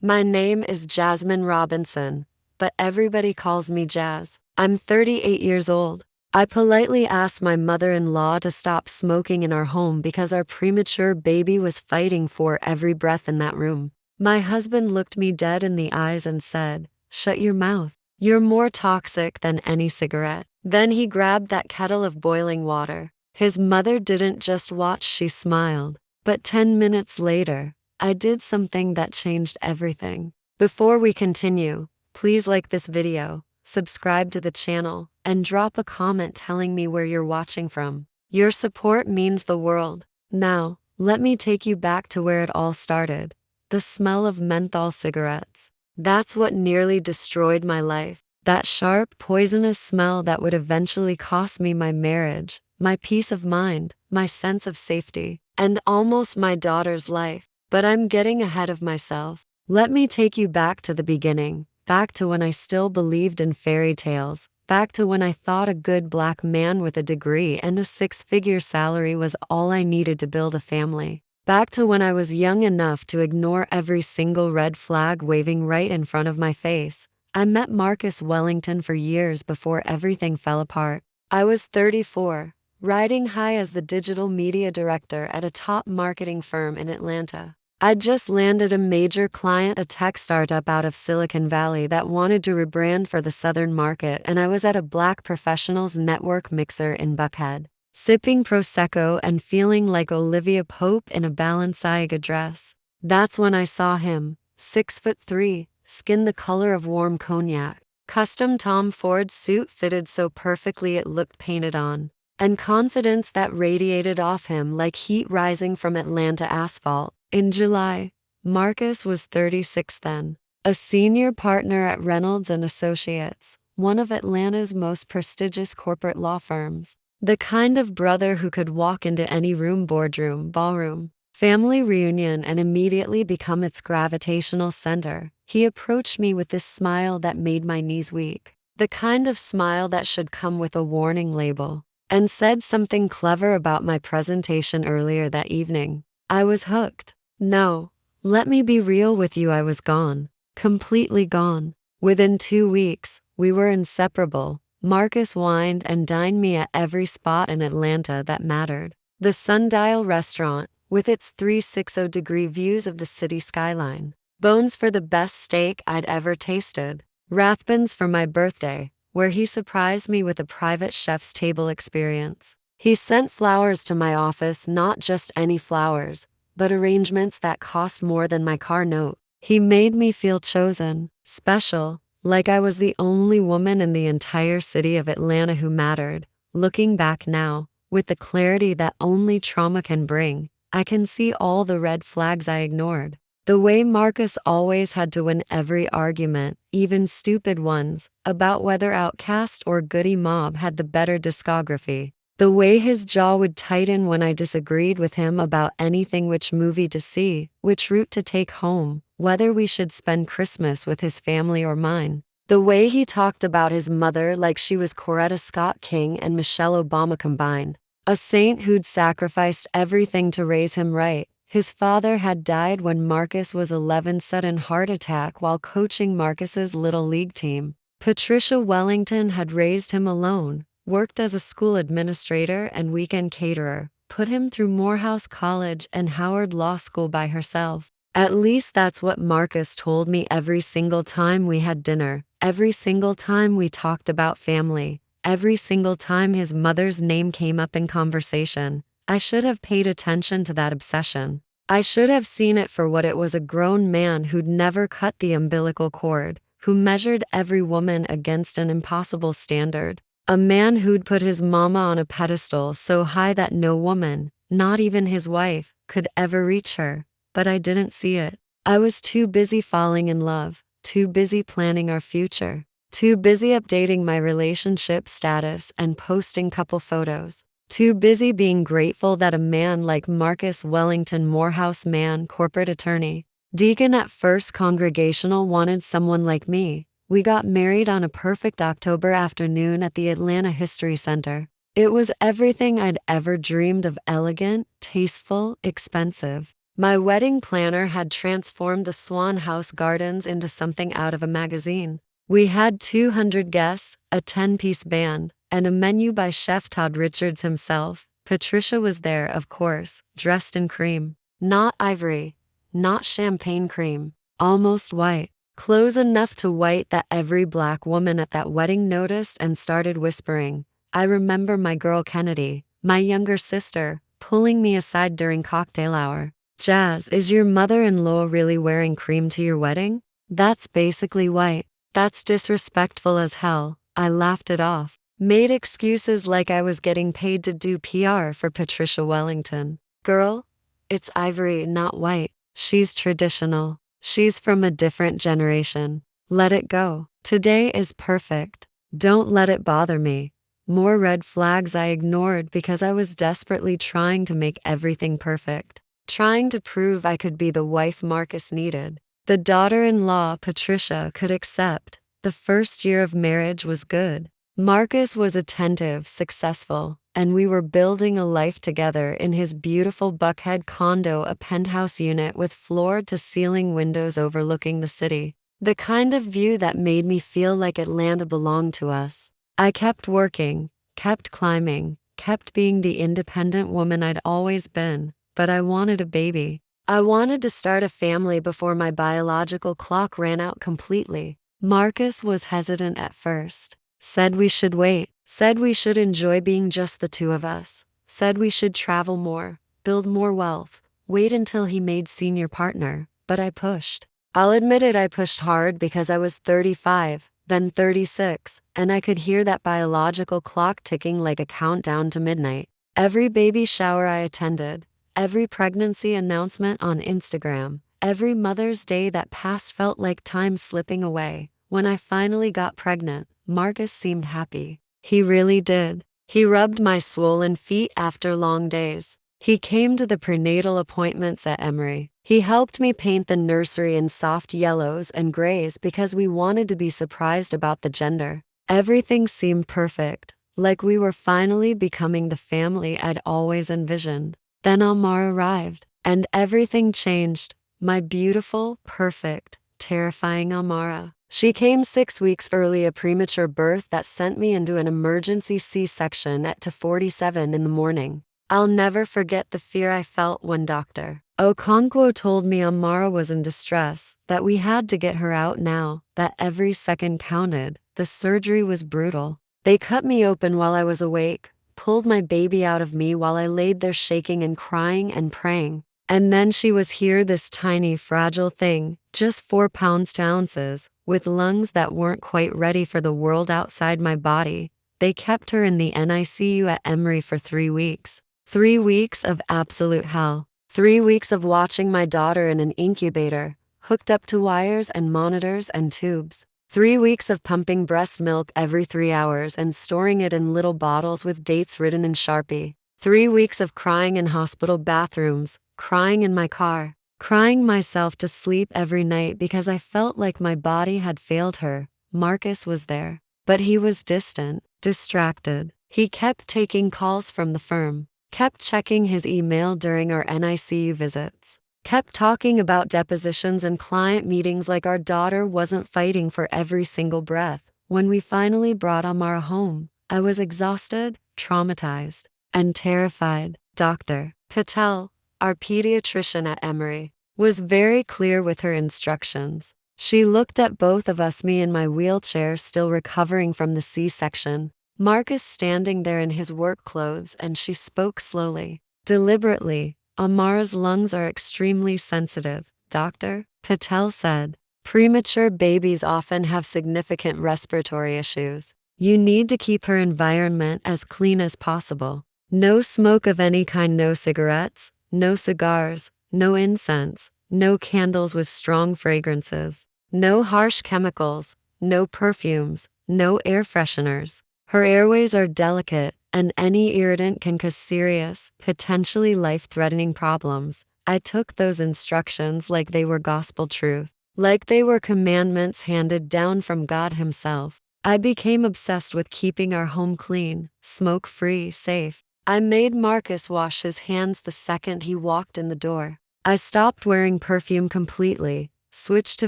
My name is Jasmine Robinson, but everybody calls me Jazz. I'm 38 years old. I politely asked my mother-in-law to stop smoking in our home because our premature baby was fighting for every breath in that room. My husband looked me dead in the eyes and said, "Shut your mouth. You're more toxic than any cigarette." Then he grabbed that kettle of boiling water. His mother didn't just watch, she smiled. But 10 minutes later, I did something that changed everything. Before we continue, please like this video, subscribe to the channel, and drop a comment telling me where you're watching from. Your support means the world. Now, let me take you back to where it all started. The smell of menthol cigarettes. That's what nearly destroyed my life. That sharp, poisonous smell that would eventually cost me my marriage, my peace of mind, my sense of safety, and almost my daughter's life. But I'm getting ahead of myself. Let me take you back to the beginning, back to when I still believed in fairy tales, back to when I thought a good black man with a degree and a six-figure salary was all I needed to build a family. Back to when I was young enough to ignore every single red flag waving right in front of my face. I met Marcus Wellington for years before everything fell apart. I was 34, riding high as the digital media director at a top marketing firm in Atlanta. I'd just landed a major client, a tech startup out of Silicon Valley that wanted to rebrand for the southern market, and I was at a Black Professionals Network mixer in Buckhead, sipping Prosecco and feeling like Olivia Pope in a Balenciaga dress. That's when I saw him, 6'3", skin the color of warm cognac, custom Tom Ford suit fitted so perfectly it looked painted on, and confidence that radiated off him like heat rising from Atlanta asphalt. In July, Marcus was 36 then, a senior partner at Reynolds and Associates, one of Atlanta's most prestigious corporate law firms. The kind of brother who could walk into any room, boardroom, ballroom, family reunion, and immediately become its gravitational center. He approached me with this smile that made my knees weak, the kind of smile that should come with a warning label, and said something clever about my presentation earlier that evening. I was hooked. No, let me be real with you, I was gone. Completely gone. Within 2 weeks, we were inseparable. Marcus wined and dined me at every spot in Atlanta that mattered. The Sundial restaurant, with its 360-degree views of the city skyline. Bones for the best steak I'd ever tasted. Rathbun's for my birthday, where he surprised me with a private chef's table experience. He sent flowers to my office, not just any flowers, but arrangements that cost more than my car note. He made me feel chosen, special, like I was the only woman in the entire city of Atlanta who mattered. Looking back now, with the clarity that only trauma can bring, I can see all the red flags I ignored. The way Marcus always had to win every argument, even stupid ones, about whether Outcast or Goody Mob had the better discography. The way his jaw would tighten when I disagreed with him about anything, which movie to see, which route to take home, whether we should spend Christmas with his family or mine. The way he talked about his mother like she was Coretta Scott King and Michelle Obama combined. A saint who'd sacrificed everything to raise him right. His father had died when Marcus was 11, sudden heart attack while coaching Marcus's little league team. Patricia Wellington had raised him alone, worked as a school administrator and weekend caterer, put him through Morehouse College and Howard Law School by herself. At least that's what Marcus told me every single time we had dinner, every single time we talked about family, every single time his mother's name came up in conversation. I should have paid attention to that obsession. I should have seen it for what it was, a grown man who'd never cut the umbilical cord, who measured every woman against an impossible standard. A man who'd put his mama on a pedestal so high that no woman, not even his wife, could ever reach her. But I didn't see it. I was too busy falling in love, too busy planning our future, too busy updating my relationship status and posting couple photos, too busy being grateful that a man like Marcus Wellington, Morehouse man, corporate attorney, deacon at First Congregational, wanted someone like me. We got married on a perfect October afternoon at the Atlanta History Center. It was everything I'd ever dreamed of: elegant, tasteful, expensive. My wedding planner had transformed the Swan House Gardens into something out of a magazine. We had 200 guests, a 10-piece band, and a menu by Chef Todd Richards himself. Patricia was there, of course, dressed in cream. Not ivory, not champagne cream, almost white. Clothes enough to white that every black woman at that wedding noticed and started whispering. I remember my girl Kennedy, my younger sister, pulling me aside during cocktail hour. Jazz, is your mother-in-law really wearing cream to your wedding? That's basically white. That's disrespectful as hell. I laughed it off. Made excuses like I was getting paid to do PR for Patricia Wellington. Girl, it's ivory, not white. She's traditional. She's from a different generation. Let it go. Today is perfect. Don't let it bother me. More red flags I ignored because I was desperately trying to make everything perfect. Trying to prove I could be the wife Marcus needed. The daughter-in-law Patricia could accept. The first year of marriage was good. Marcus was attentive, successful, and we were building a life together in his beautiful Buckhead condo, a penthouse unit with floor-to-ceiling windows overlooking the city. The kind of view that made me feel like Atlanta belonged to us. I kept working, kept climbing, kept being the independent woman I'd always been, but I wanted a baby. I wanted to start a family before my biological clock ran out completely. Marcus was hesitant at first. Said we should wait. Said we should enjoy being just the two of us. Said we should travel more, build more wealth, wait until he made senior partner. But I pushed. I'll admit it, I pushed hard because I was 35, then 36, and I could hear that biological clock ticking like a countdown to midnight. Every baby shower I attended, every pregnancy announcement on Instagram, every Mother's Day that passed felt like time slipping away. When I finally got pregnant, Marcus seemed happy. He really did. He rubbed my swollen feet after long days. He came to the prenatal appointments at Emory. He helped me paint the nursery in soft yellows and grays because we wanted to be surprised about the gender. Everything seemed perfect, like we were finally becoming the family I'd always envisioned. Then Amara arrived, and everything changed. My beautiful, perfect, terrifying Amara. She came 6 weeks early, a premature birth that sent me into an emergency C-section at 2:47 in the morning. I'll never forget the fear I felt when Dr. Okonkwo told me Amara was in distress, that we had to get her out now, that every second counted. The surgery was brutal. They cut me open while I was awake, pulled my baby out of me while I laid there shaking and crying and praying. And then she was here, this tiny, fragile thing, just 4 pounds to ounces, with lungs that weren't quite ready for the world outside my body. They kept her in the NICU at Emory for 3 weeks. 3 weeks of absolute hell. 3 weeks of watching my daughter in an incubator, hooked up to wires and monitors and tubes. 3 weeks of pumping breast milk every 3 hours and storing it in little bottles with dates written in Sharpie. 3 weeks of crying in hospital bathrooms, crying in my car, crying myself to sleep every night because I felt like my body had failed her. Marcus was there, but he was distant, distracted. He kept taking calls from the firm, kept checking his email during our NICU visits, kept talking about depositions and client meetings like our daughter wasn't fighting for every single breath. When we finally brought Amara home, I was exhausted, traumatized, and terrified. Dr. Patel, our pediatrician at Emory, was very clear with her instructions. She looked at both of us, me in my wheelchair still recovering from the C-section, Marcus standing there in his work clothes, and she spoke slowly, deliberately. Amara's lungs are extremely sensitive, Dr. Patel said. Premature babies often have significant respiratory issues. You need to keep her environment as clean as possible. No smoke of any kind, no cigarettes, no cigars, no incense, no candles with strong fragrances, no harsh chemicals, no perfumes, no air fresheners. Her airways are delicate, and any irritant can cause serious, potentially life-threatening problems. I took those instructions like they were gospel truth, like they were commandments handed down from God Himself. I became obsessed with keeping our home clean, smoke-free, safe. I made Marcus wash his hands the second he walked in the door. I stopped wearing perfume completely, switched to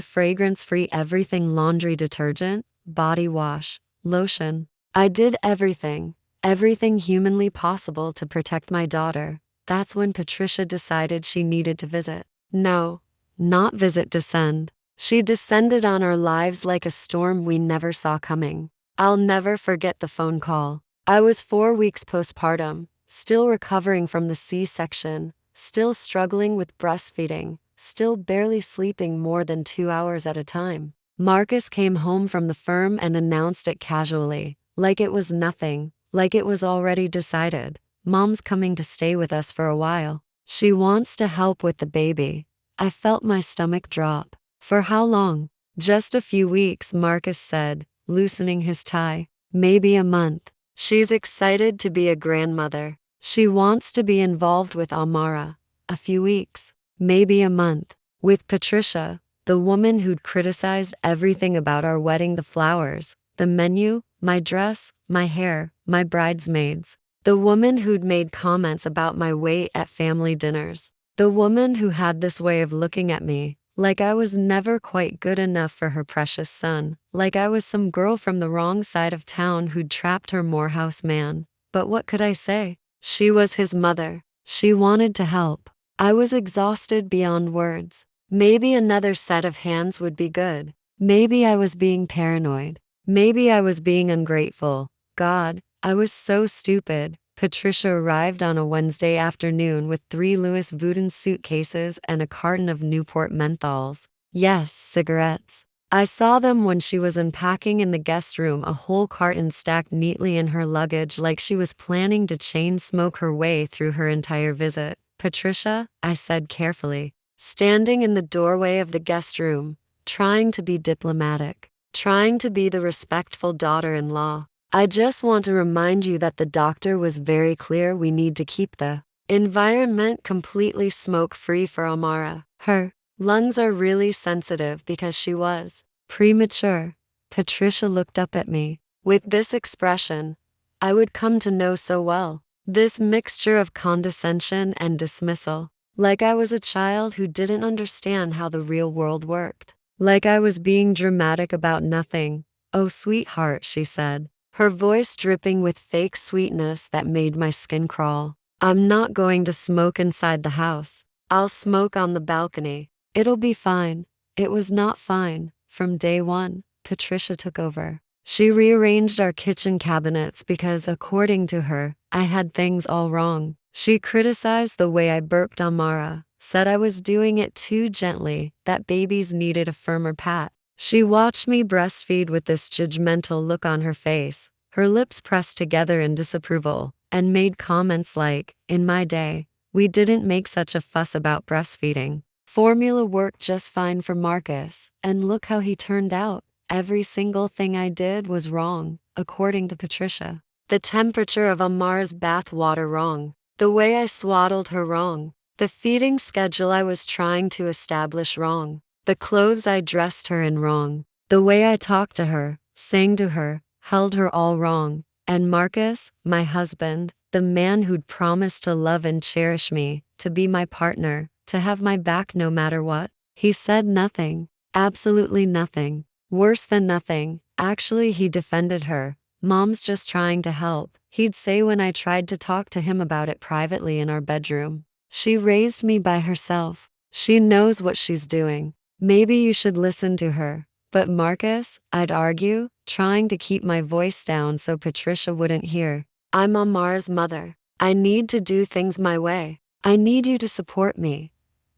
fragrance-free everything: laundry detergent, body wash, lotion. I did everything humanly possible to protect my daughter. That's when Patricia decided she needed to visit. No, not visit, descend. She descended on our lives like a storm we never saw coming. I'll never forget the phone call. I was 4 weeks postpartum, still recovering from the C-section, still struggling with breastfeeding, still barely sleeping more than 2 hours at a time. Marcus came home from the firm and announced it casually, like it was nothing, like it was already decided. Mom's coming to stay with us for a while. She wants to help with the baby. I felt my stomach drop. For how long? Just a few weeks, Marcus said, loosening his tie. Maybe a month. She's excited to be a grandmother. She wants to be involved with Amara. A few weeks. Maybe a month. With Patricia, the woman who'd criticized everything about our wedding: the flowers, the menu, my dress, my hair, my bridesmaids. The woman who'd made comments about my weight at family dinners. The woman who had this way of looking at me, like I was never quite good enough for her precious son, like I was some girl from the wrong side of town who'd trapped her Morehouse man. But what could I say? She was his mother. She wanted to help. I was exhausted beyond words. Maybe another set of hands would be good. Maybe I was being paranoid. Maybe I was being ungrateful. God, I was so stupid. Patricia arrived on a Wednesday afternoon with 3 Louis Vuitton suitcases and a carton of Newport menthols. Yes, cigarettes. I saw them when she was unpacking in the guest room, a whole carton stacked neatly in her luggage like she was planning to chain smoke her way through her entire visit. Patricia, I said carefully, standing in the doorway of the guest room, trying to be diplomatic, trying to be the respectful daughter-in-law. I just want to remind you that the doctor was very clear: we need to keep the environment completely smoke-free for Amara. Her lungs are really sensitive because she was premature. Patricia looked up at me with this expression I would come to know so well, this mixture of condescension and dismissal, like I was a child who didn't understand how the real world worked, like I was being dramatic about nothing. Oh, sweetheart, she said, her voice dripping with fake sweetness that made my skin crawl. I'm not going to smoke inside the house. I'll smoke on the balcony. It'll be fine. It was not fine. From day one, Patricia took over. She rearranged our kitchen cabinets because, according to her, I had things all wrong. She criticized the way I burped Amara, said I was doing it too gently, that babies needed a firmer pat. She watched me breastfeed with this judgmental look on her face, her lips pressed together in disapproval, and made comments like, in my day, we didn't make such a fuss about breastfeeding. Formula worked just fine for Marcus, and look how he turned out. Every single thing I did was wrong, according to Patricia. The temperature of Amara's bath water wrong. The way I swaddled her wrong. The feeding schedule I was trying to establish wrong. The clothes I dressed her in wrong. The way I talked to her, sang to her, held her all wrong. And Marcus, my husband, the man who'd promised to love and cherish me, to be my partner, to have my back no matter what, he said nothing, absolutely nothing. Worse than nothing, actually, he defended her. Mom's just trying to help, he'd say when I tried to talk to him about it privately in our bedroom. She raised me by herself. She knows what she's doing. Maybe you should listen to her. But Marcus, I'd argue, trying to keep my voice down so Patricia wouldn't hear. I'm Amara's mother. I need to do things my way. I need you to support me.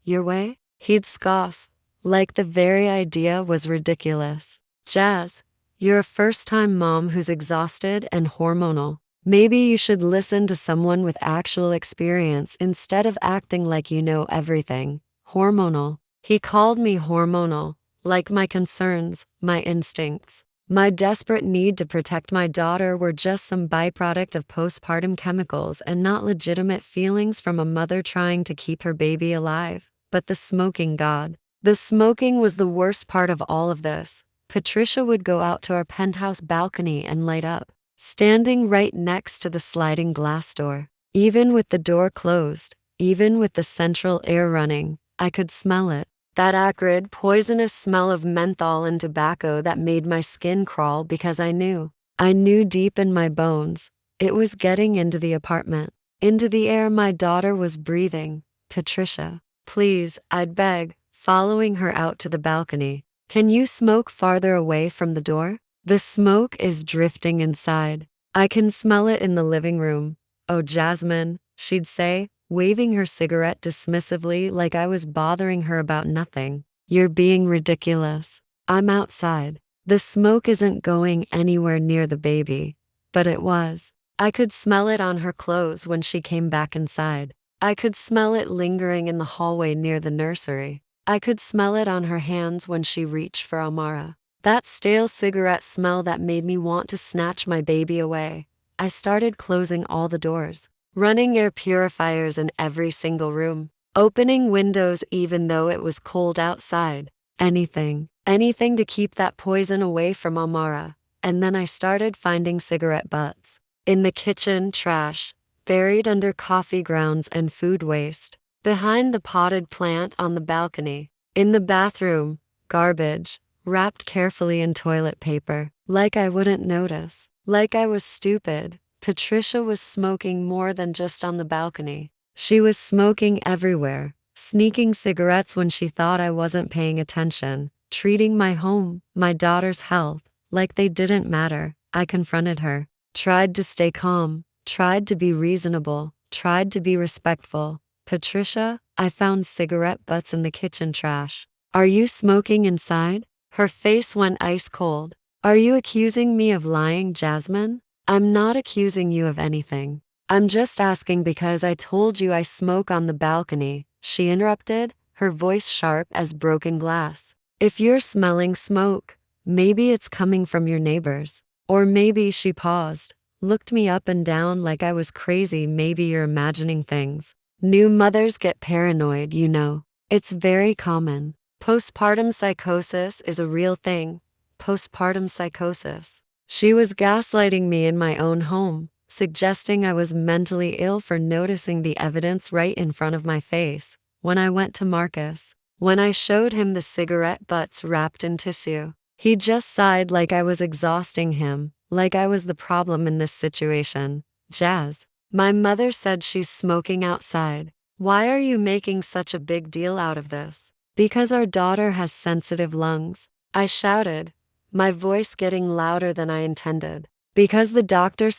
Your way? He'd scoff, like the very idea was ridiculous. Jazz, you're a first-time mom who's exhausted and hormonal. Maybe you should listen to someone with actual experience instead of acting like you know everything. Hormonal. He called me hormonal, like my concerns, my instincts, my desperate need to protect my daughter were just some byproduct of postpartum chemicals and not legitimate feelings from a mother trying to keep her baby alive. But the smoking, God. The smoking was the worst part of all of this. Patricia would go out to our penthouse balcony and light up, standing right next to the sliding glass door. Even with the door closed, even with the central air running, I could smell it. That acrid, poisonous smell of menthol and tobacco that made my skin crawl because I knew. I knew deep in my bones. It was getting into the apartment, into the air my daughter was breathing. Patricia, please, I'd beg, following her out to the balcony. Can you smoke farther away from the door? The smoke is drifting inside. I can smell it in the living room. Oh, Jasmine, she'd say, waving her cigarette dismissively like I was bothering her about nothing. You're being ridiculous. I'm outside. The smoke isn't going anywhere near the baby. But it was. I could smell it on her clothes when she came back inside. I could smell it lingering in the hallway near the nursery. I could smell it on her hands when she reached for Amara. That stale cigarette smell that made me want to snatch my baby away. I started closing all the doors, running air purifiers in every single room, opening windows even though it was cold outside. Anything to keep that poison away from Amara. And then I started finding cigarette butts. In the kitchen, trash, buried under coffee grounds and food waste. Behind the potted plant on the balcony. In the bathroom, garbage, wrapped carefully in toilet paper. Like I wouldn't notice. Like I was stupid. Patricia was smoking more than just on the balcony. She was smoking everywhere, sneaking cigarettes when she thought I wasn't paying attention, treating my home, my daughter's health, like they didn't matter. I confronted her, tried to stay calm, tried to be reasonable, tried to be respectful. Patricia, I found cigarette butts in the kitchen trash. Are you smoking inside? Her face went ice cold. Are you accusing me of lying, Jasmine? I'm not accusing you of anything. I'm just asking because I told you I smoke on the balcony, she interrupted, her voice sharp as broken glass. If you're smelling smoke, maybe it's coming from your neighbors. Or maybe, she paused, looked me up and down like I was crazy. Maybe you're imagining things. New mothers get paranoid, you know. It's very common. Postpartum psychosis is a real thing. Postpartum psychosis. She was gaslighting me in my own home, suggesting I was mentally ill for noticing the evidence right in front of my face. When I went to Marcus, when I showed him the cigarette butts wrapped in tissue, he just sighed like I was exhausting him, like I was the problem in this situation. Jazz, my mother said she's smoking outside. Why are you making such a big deal out of this? Because our daughter has sensitive lungs, I shouted, my voice getting louder than I intended. Because the doctor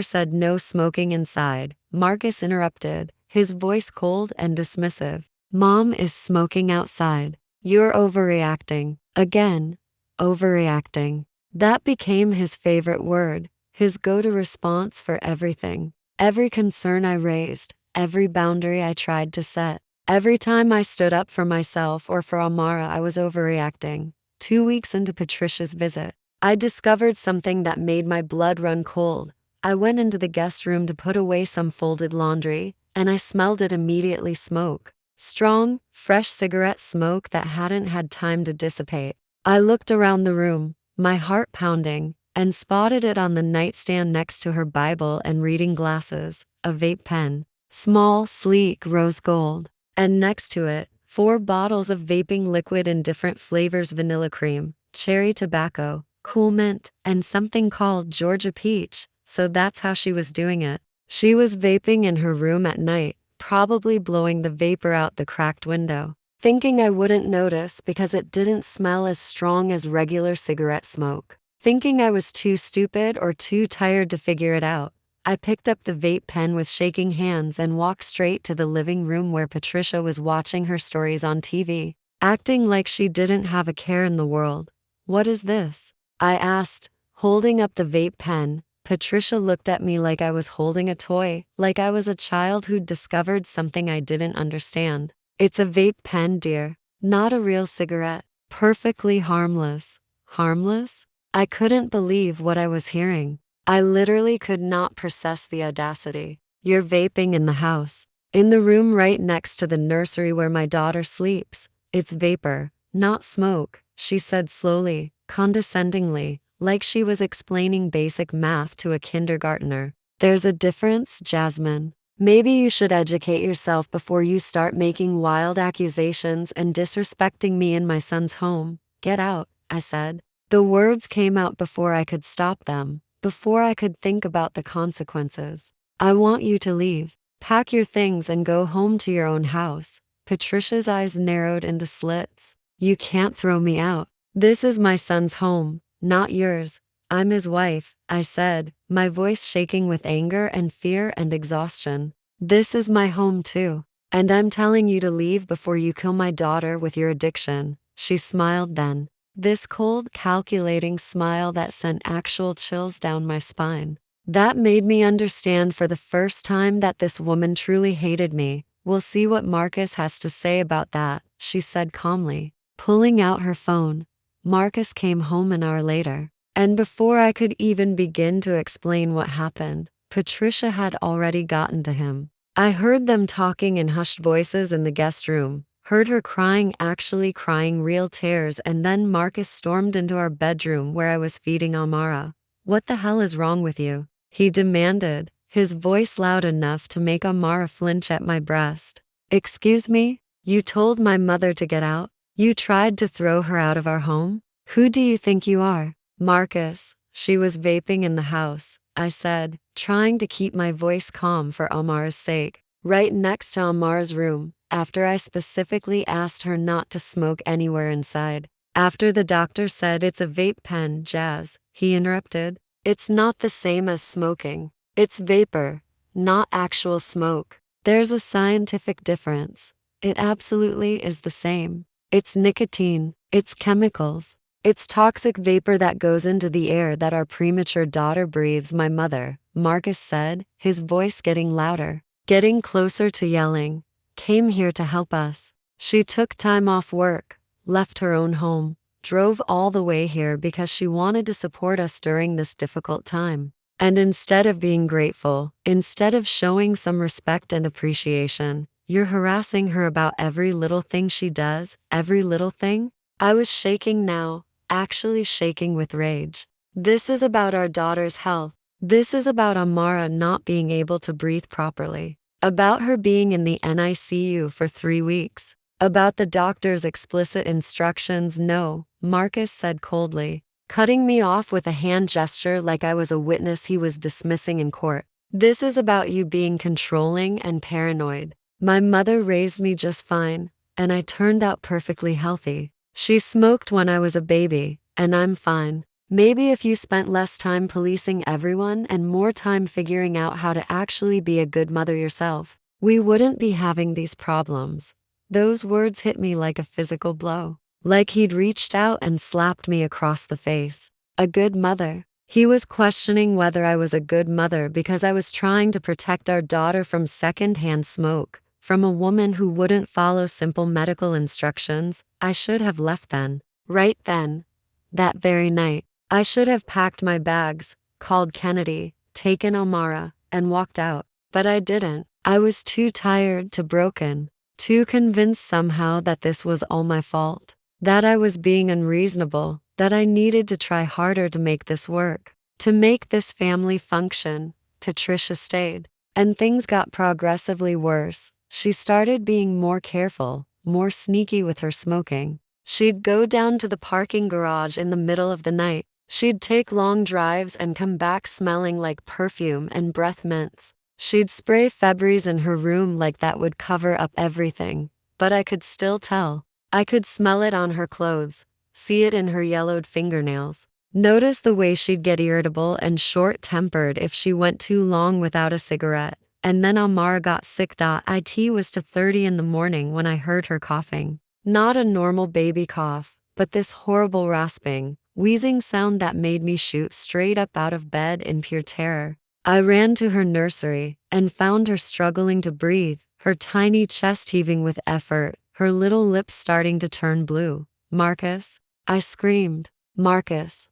said no smoking inside, Marcus interrupted, his voice cold and dismissive. Mom is smoking outside. You're overreacting. Again, overreacting. That became his favorite word, his go-to response for everything. Every concern I raised, every boundary I tried to set. Every time I stood up for myself or for Amara, I was overreacting. 2 weeks into Patricia's visit, I discovered something that made my blood run cold. I went into the guest room to put away some folded laundry, and I smelled it immediately. Smoke. Strong, fresh cigarette smoke that hadn't had time to dissipate. I looked around the room, my heart pounding, and spotted it on the nightstand next to her Bible and reading glasses, a vape pen. Small, sleek, rose gold. And next to it, 4 bottles of vaping liquid in different flavors: vanilla cream, cherry tobacco, cool mint, and something called Georgia peach. So that's how she was doing it. She was vaping in her room at night, probably blowing the vapor out the cracked window, thinking I wouldn't notice because it didn't smell as strong as regular cigarette smoke. Thinking I was too stupid or too tired to figure it out, I picked up the vape pen with shaking hands and walked straight to the living room where Patricia was watching her stories on TV, acting like she didn't have a care in the world. What is this? I asked, holding up the vape pen. Patricia looked at me like I was holding a toy, like I was a child who'd discovered something I didn't understand. It's a vape pen, dear, not a real cigarette. Perfectly harmless. Harmless? I couldn't believe what I was hearing. I literally could not process the audacity. You're vaping in the house. In the room right next to the nursery where my daughter sleeps. It's vapor, not smoke, she said slowly, condescendingly, like she was explaining basic math to a kindergartner. There's a difference, Jasmine. Maybe you should educate yourself before you start making wild accusations and disrespecting me in my son's home. Get out, I said. The words came out before I could stop them, before I could think about the consequences. I want you to leave. Pack your things and go home to your own house. Patricia's eyes narrowed into slits. You can't throw me out. This is my son's home, not yours. I'm his wife, I said, my voice shaking with anger and fear and exhaustion. This is my home too. And I'm telling you to leave before you kill my daughter with your addiction. She smiled then. This cold, calculating smile that sent actual chills down my spine. That made me understand for the first time that this woman truly hated me. We'll see what Marcus has to say about that, she said calmly. Pulling out her phone, Marcus came home an hour later. And before I could even begin to explain what happened, Patricia had already gotten to him. I heard them talking in hushed voices in the guest room, heard her crying, actually crying real tears, and then Marcus stormed into our bedroom where I was feeding Amara. What the hell is wrong with you? He demanded, his voice loud enough to make Amara flinch at my breast. Excuse me? You told my mother to get out? You tried to throw her out of our home? Who do you think you are? Marcus, she was vaping in the house, I said, trying to keep my voice calm for Amara's sake. Right next to Amara's room, after I specifically asked her not to smoke anywhere inside. After the doctor said it's a vape pen, Jazz, he interrupted. It's not the same as smoking. It's vapor, not actual smoke. There's a scientific difference. It absolutely is the same. It's nicotine, it's chemicals. It's toxic vapor that goes into the air that our premature daughter breathes, my mother, Marcus said, his voice getting louder, getting closer to yelling, came here to help us. She took time off work, left her own home, drove all the way here because she wanted to support us during this difficult time. And instead of being grateful, instead of showing some respect and appreciation, you're harassing her about every little thing she does, every little thing? I was shaking now. Actually shaking with rage. This is about our daughter's health. This is about Amara not being able to breathe properly. About her being in the NICU for 3 weeks. About the doctor's explicit instructions. No, Marcus said coldly, cutting me off with a hand gesture like I was a witness he was dismissing in court. This is about you being controlling and paranoid. My mother raised me just fine, and I turned out perfectly healthy. She smoked when I was a baby, and I'm fine. Maybe if you spent less time policing everyone and more time figuring out how to actually be a good mother yourself, we wouldn't be having these problems. Those words hit me like a physical blow, like he'd reached out and slapped me across the face. A good mother. He was questioning whether I was a good mother because I was trying to protect our daughter from secondhand smoke. From a woman who wouldn't follow simple medical instructions. I should have left then. Right then. That very night. I should have packed my bags, called Kennedy, taken Amara, and walked out. But I didn't. I was too tired, too broken, too convinced somehow that this was all my fault. That I was being unreasonable, that I needed to try harder to make this work. To make this family function. Patricia stayed. And things got progressively worse. She started being more careful, more sneaky with her smoking. She'd go down to the parking garage in the middle of the night. She'd take long drives and come back smelling like perfume and breath mints. She'd spray Febreze in her room like that would cover up everything. But I could still tell. I could smell it on her clothes, see it in her yellowed fingernails. Notice the way she'd get irritable and short-tempered if she went too long without a cigarette. And then Amara got sick. It was 2:30 in the morning when I heard her coughing. Not a normal baby cough, but this horrible rasping, wheezing sound that made me shoot straight up out of bed in pure terror. I ran to her nursery and found her struggling to breathe, her tiny chest heaving with effort, her little lips starting to turn blue. Marcus, I screamed. Marcus,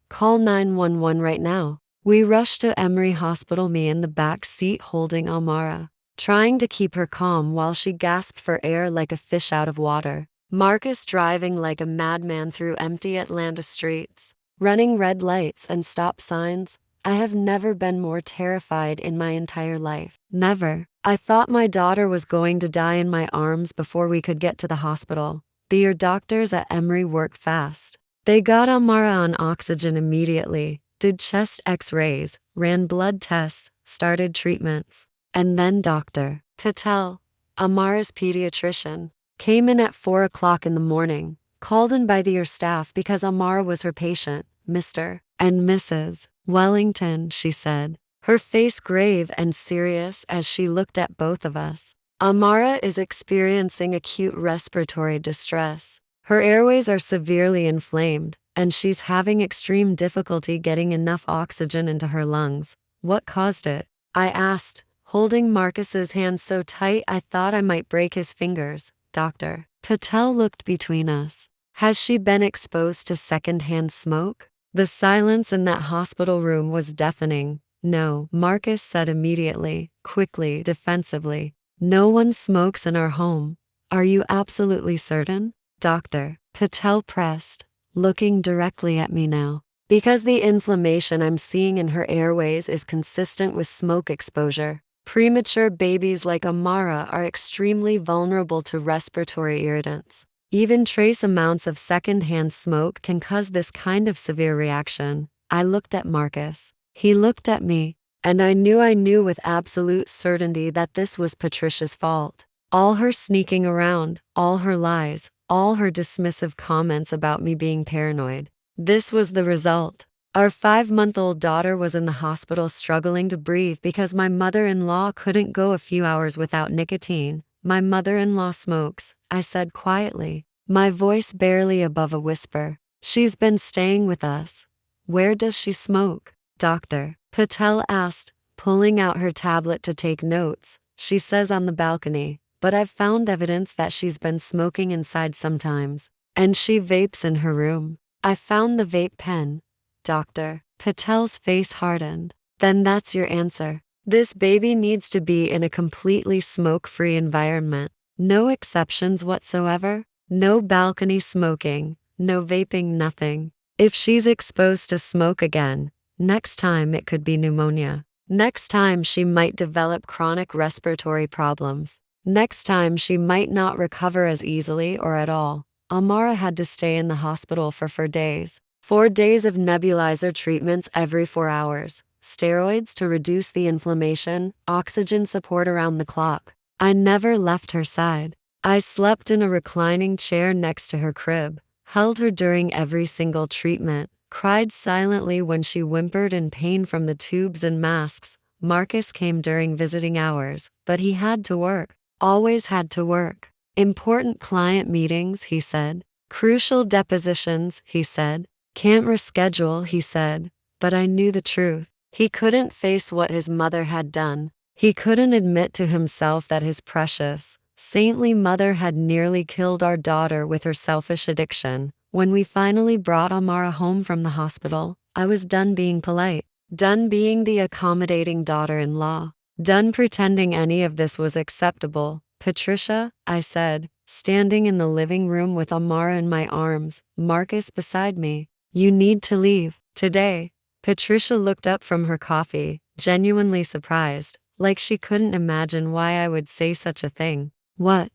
call 911 right now. We rushed to Emory Hospital, me in the back seat holding Amara, trying to keep her calm while she gasped for air like a fish out of water. Marcus driving like a madman through empty Atlanta streets, running red lights and stop signs, I have never been more terrified in my entire life. Never. I thought my daughter was going to die in my arms before we could get to the hospital. The ear doctors at Emory worked fast. They got Amara on oxygen immediately, did chest x-rays, ran blood tests, started treatments. And then Dr. Patel, Amara's pediatrician, came in at 4 o'clock in the morning, called in by the ear staff because Amara was her patient, Mr. and Mrs. Wellington, she said, her face grave and serious as she looked at both of us. Amara is experiencing acute respiratory distress. Her airways are severely inflamed, and she's having extreme difficulty getting enough oxygen into her lungs. What caused it? I asked, holding Marcus's hand so tight I thought I might break his fingers. Dr. Patel looked between us. Has she been exposed to secondhand smoke? The silence in that hospital room was deafening. No, Marcus said immediately, quickly, defensively. No one smokes in our home. Are you absolutely certain? Dr. Patel pressed, looking directly at me now. Because the inflammation I'm seeing in her airways is consistent with smoke exposure. Premature babies like Amara are extremely vulnerable to respiratory irritants. Even trace amounts of secondhand smoke can cause this kind of severe reaction. I looked at Marcus. He looked at me, and I knew with absolute certainty that this was Patricia's fault. All her sneaking around, all her lies, all her dismissive comments about me being paranoid. This was the result. Our 5-month-old daughter was in the hospital struggling to breathe because my mother-in-law couldn't go a few hours without nicotine. My mother-in-law smokes, I said quietly, my voice barely above a whisper. She's been staying with us. Where does she smoke? Dr. Patel asked, pulling out her tablet to take notes. She says on the balcony, but I've found evidence that she's been smoking inside sometimes. And she vapes in her room. I found the vape pen. Dr. Patel's face hardened. Then that's your answer. This baby needs to be in a completely smoke-free environment. No exceptions whatsoever. No balcony smoking. No vaping, nothing. If she's exposed to smoke again, next time it could be pneumonia. Next time she might develop chronic respiratory problems. Next time she might not recover as easily or at all. Amara had to stay in the hospital for 4 days. 4 days of nebulizer treatments every 4 hours, steroids to reduce the inflammation, oxygen support around the clock. I never left her side. I slept in a reclining chair next to her crib, held her during every single treatment, cried silently when she whimpered in pain from the tubes and masks. Marcus came during visiting hours, but he had to work. Always had to work. Important client meetings, he said. Crucial depositions, he said. Can't reschedule, he said. But I knew the truth. He couldn't face what his mother had done. He couldn't admit to himself that his precious, saintly mother had nearly killed our daughter with her selfish addiction. When we finally brought Amara home from the hospital, I was done being polite, done being the accommodating daughter-in-law, done pretending any of this was acceptable. Patricia, I said, standing in the living room with Amara in my arms, Marcus beside me, you need to leave, today. Patricia looked up from her coffee, genuinely surprised, like she couldn't imagine why I would say such a thing. What?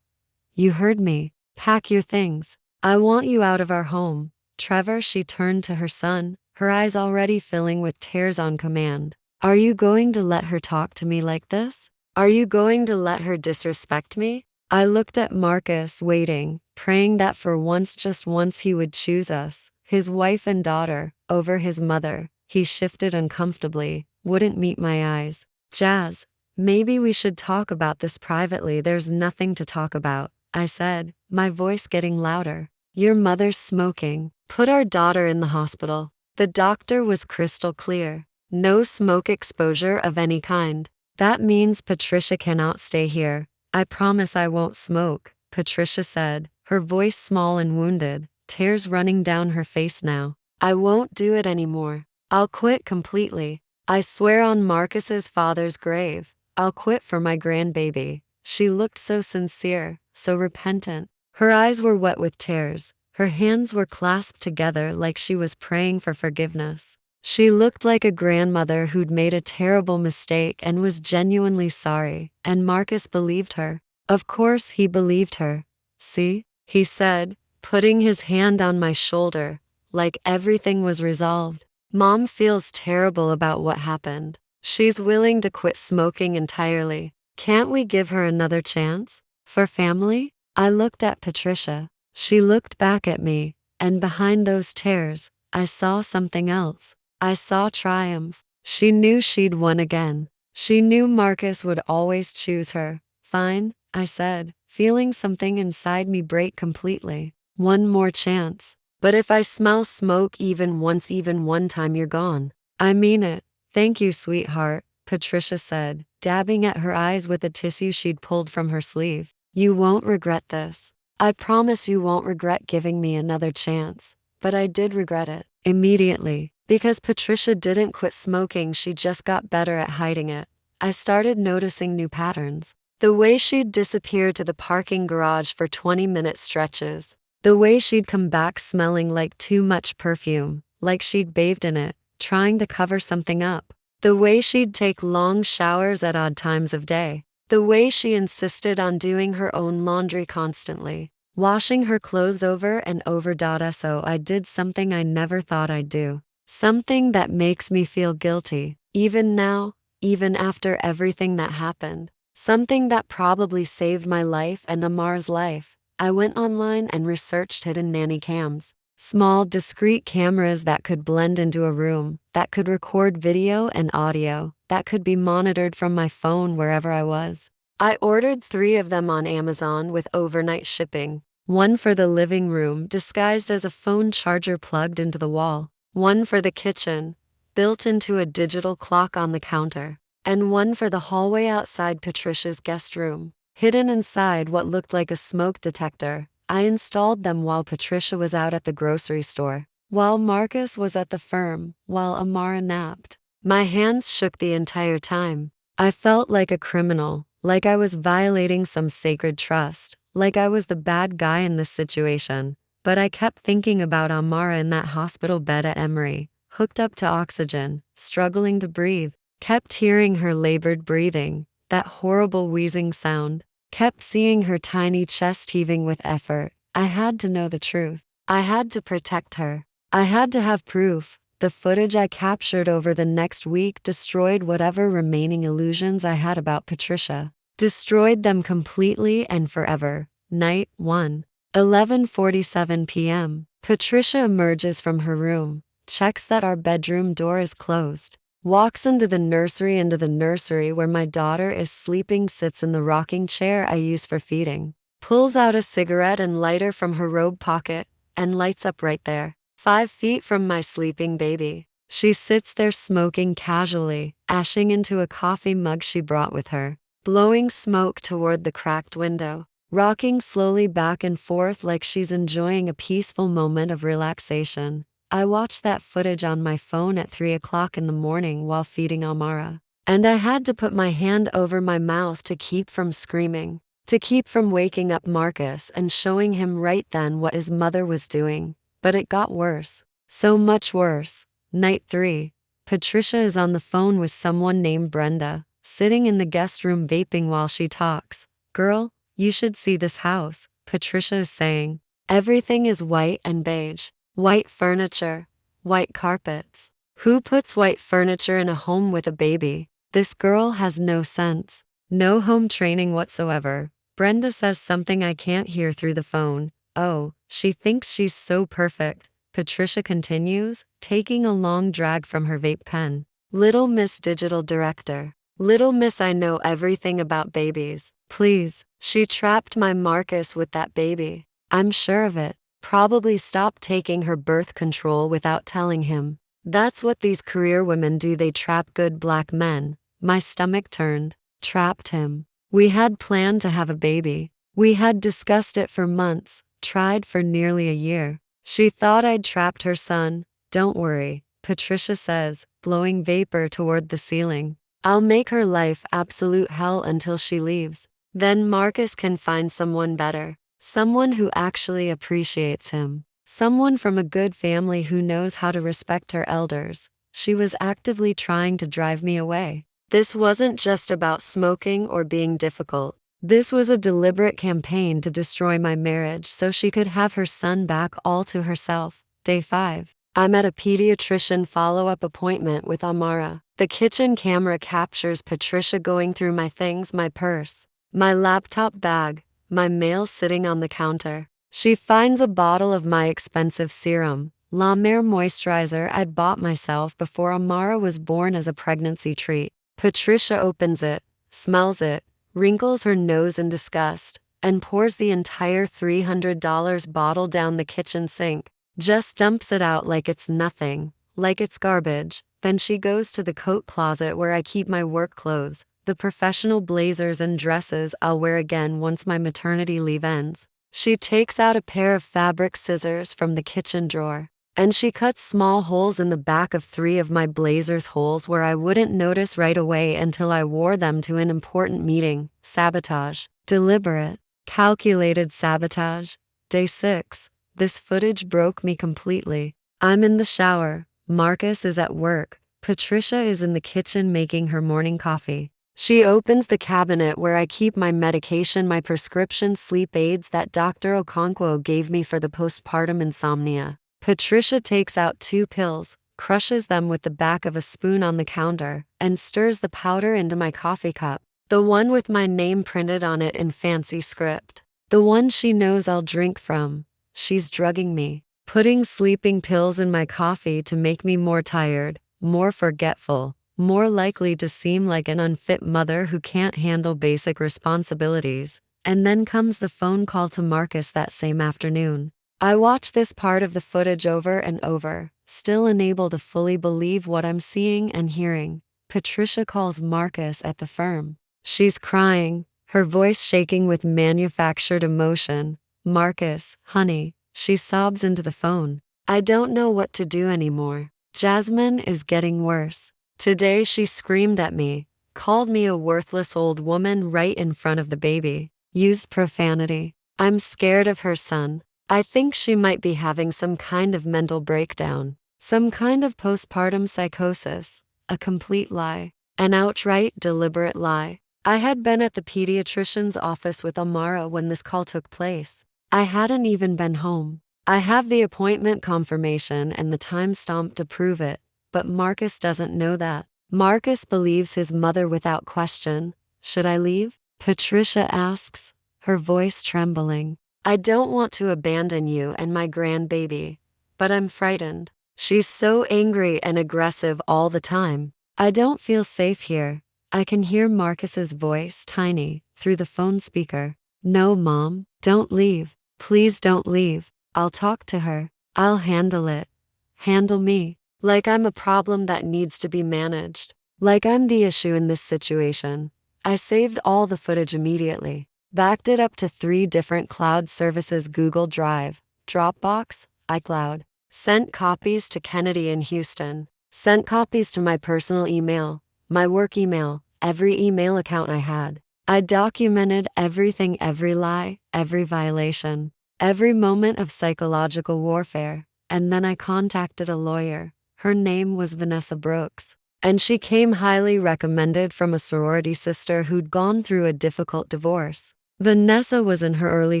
You heard me. Pack your things. I want you out of our home. Trevor, she turned to her son, her eyes already filling with tears on command. Are you going to let her talk to me like this? Are you going to let her disrespect me? I looked at Marcus, waiting, praying that for once, just once, he would choose us, his wife and daughter, over his mother. He shifted uncomfortably, wouldn't meet my eyes. Jazz, maybe we should talk about this privately. There's nothing to talk about, I said, my voice getting louder. Your mother's smoking. Put our daughter in the hospital. The doctor was crystal clear. No smoke exposure of any kind. That means Patricia cannot stay here. I promise I won't smoke, Patricia said, her voice small and wounded, tears running down her face now. I won't do it anymore. I'll quit completely. I swear on Marcus's father's grave, I'll quit for my grandbaby. She looked so sincere, so repentant. Her eyes were wet with tears. Her hands were clasped together like she was praying for forgiveness. She looked like a grandmother who'd made a terrible mistake and was genuinely sorry, and Marcus believed her. Of course he believed her. See? He said, putting his hand on my shoulder, like everything was resolved. Mom feels terrible about what happened. She's willing to quit smoking entirely. Can't we give her another chance? For family? I looked at Patricia. She looked back at me, and behind those tears, I saw something else. I saw triumph. She knew she'd won again. She knew Marcus would always choose her. Fine, I said, feeling something inside me break completely. One more chance. But if I smell smoke even once, even one time, you're gone. I mean it. Thank you, sweetheart, Patricia said, dabbing at her eyes with a tissue she'd pulled from her sleeve. You won't regret this. I promise you won't regret giving me another chance. But I did regret it. Immediately. Because Patricia didn't quit smoking, she just got better at hiding it. I started noticing new patterns. The way she'd disappear to the parking garage for 20-minute stretches. The way she'd come back smelling like too much perfume, like she'd bathed in it, trying to cover something up. The way she'd take long showers at odd times of day. The way she insisted on doing her own laundry constantly, washing her clothes over and over. So I did something I never thought I'd do. Something that makes me feel guilty, even now, even after everything that happened. Something that probably saved my life and Amar's life. I went online and researched hidden nanny cams. Small, discreet cameras that could blend into a room, that could record video and audio, that could be monitored from my phone wherever I was. I ordered 3 of them on Amazon with overnight shipping. One for the living room, disguised as a phone charger plugged into the wall. One for the kitchen, built into a digital clock on the counter. And one for the hallway outside Patricia's guest room. Hidden inside what looked like a smoke detector, I installed them while Patricia was out at the grocery store, while Marcus was at the firm, while Amara napped. My hands shook the entire time. I felt like a criminal, like I was violating some sacred trust, like I was the bad guy in this situation. But I kept thinking about Amara in that hospital bed at Emory, hooked up to oxygen, struggling to breathe. Kept hearing her labored breathing, that horrible wheezing sound. Kept seeing her tiny chest heaving with effort. I had to know the truth. I had to protect her. I had to have proof. The footage I captured over the next week destroyed whatever remaining illusions I had about Patricia. Destroyed them completely and forever. Night 1. 11:47 p.m. Patricia emerges from her room, checks that our bedroom door is closed, walks into the nursery where my daughter is sleeping, sits in the rocking chair I use for feeding, pulls out a cigarette and lighter from her robe pocket, and lights up right there, 5 feet from my sleeping baby. She sits there smoking casually, ashing into a coffee mug she brought with her, blowing smoke toward the cracked window, rocking slowly back and forth like she's enjoying a peaceful moment of relaxation. I watched that footage on my phone at 3 o'clock in the morning while feeding Amara. And I had to put my hand over my mouth to keep from screaming, to keep from waking up Marcus and showing him right then what his mother was doing. But it got worse. So much worse. Night 3. Patricia is on the phone with someone named Brenda, sitting in the guest room vaping while she talks. Girl, you should see this house, Patricia is saying. Everything is white and beige. White furniture. White carpets. Who puts white furniture in a home with a baby? This girl has no sense. No home training whatsoever. Brenda says something I can't hear through the phone. Oh, she thinks she's so perfect. Patricia continues, taking a long drag from her vape pen. Little Miss Digital Director. Little Miss, I know everything about babies. Please. She trapped my Marcus with that baby. I'm sure of it. Probably stopped taking her birth control without telling him. That's what these career women do. They trap good black men. My stomach turned. Trapped him. We had planned to have a baby. We had discussed it for months, tried for nearly a year. She thought I'd trapped her son. Don't worry, Patricia says, blowing vapor toward the ceiling. I'll make her life absolute hell until she leaves. Then Marcus can find someone better. Someone who actually appreciates him. Someone from a good family who knows how to respect her elders. She was actively trying to drive me away. This wasn't just about smoking or being difficult. This was a deliberate campaign to destroy my marriage so she could have her son back all to herself. Day 5. I'm at a pediatrician follow-up appointment with Amara. The kitchen camera captures Patricia going through my things, my purse, my laptop bag, my mail sitting on the counter. She finds a bottle of my expensive serum, La Mer moisturizer I'd bought myself before Amara was born as a pregnancy treat. Patricia opens it, smells it, wrinkles her nose in disgust, and pours the entire $300 bottle down the kitchen sink. Just dumps it out like it's nothing, like it's garbage. Then she goes to the coat closet where I keep my work clothes, the professional blazers and dresses I'll wear again once my maternity leave ends. She takes out a pair of fabric scissors from the kitchen drawer, and she cuts small holes in the back of 3 of my blazers, holes where I wouldn't notice right away until I wore them to an important meeting. Sabotage. Deliberate, calculated sabotage. Day 6. This footage broke me completely. I'm in the shower. Marcus is at work. Patricia is in the kitchen making her morning coffee. She opens the cabinet where I keep my medication, my prescription sleep aids that Dr. Okonkwo gave me for the postpartum insomnia. Patricia takes out 2 pills, crushes them with the back of a spoon on the counter, and stirs the powder into my coffee cup. The one with my name printed on it in fancy script. The one she knows I'll drink from. She's drugging me, putting sleeping pills in my coffee to make me more tired, more forgetful, more likely to seem like an unfit mother who can't handle basic responsibilities. And then comes the phone call to Marcus that same afternoon. I watch this part of the footage over and over, still unable to fully believe what I'm seeing and hearing. Patricia calls Marcus at the firm. She's crying, her voice shaking with manufactured emotion. Marcus, honey, she sobs into the phone. I don't know what to do anymore. Jasmine is getting worse. Today she screamed at me, called me a worthless old woman right in front of the baby, used profanity. I'm scared of her son. I think she might be having some kind of mental breakdown, some kind of postpartum psychosis. A complete lie. An outright, deliberate lie. I had been at the pediatrician's office with Amara when this call took place. I hadn't even been home. I have the appointment confirmation and the timestamp to prove it, but Marcus doesn't know that. Marcus believes his mother without question. Should I leave? Patricia asks, her voice trembling. I don't want to abandon you and my grandbaby, but I'm frightened. She's so angry and aggressive all the time. I don't feel safe here. I can hear Marcus's voice, tiny, through the phone speaker. No, Mom, don't leave. Please don't leave. I'll talk to her. I'll handle it. Handle me. Like I'm a problem that needs to be managed. Like I'm the issue in this situation. I saved all the footage immediately. Backed it up to 3 different cloud services: Google Drive, Dropbox, iCloud. Sent copies to Kennedy in Houston. Sent copies to my personal email, my work email, every email account I had. I documented everything, every lie, every violation, every moment of psychological warfare. And then I contacted a lawyer. Her name was Vanessa Brooks, and she came highly recommended from a sorority sister who'd gone through a difficult divorce. Vanessa was in her early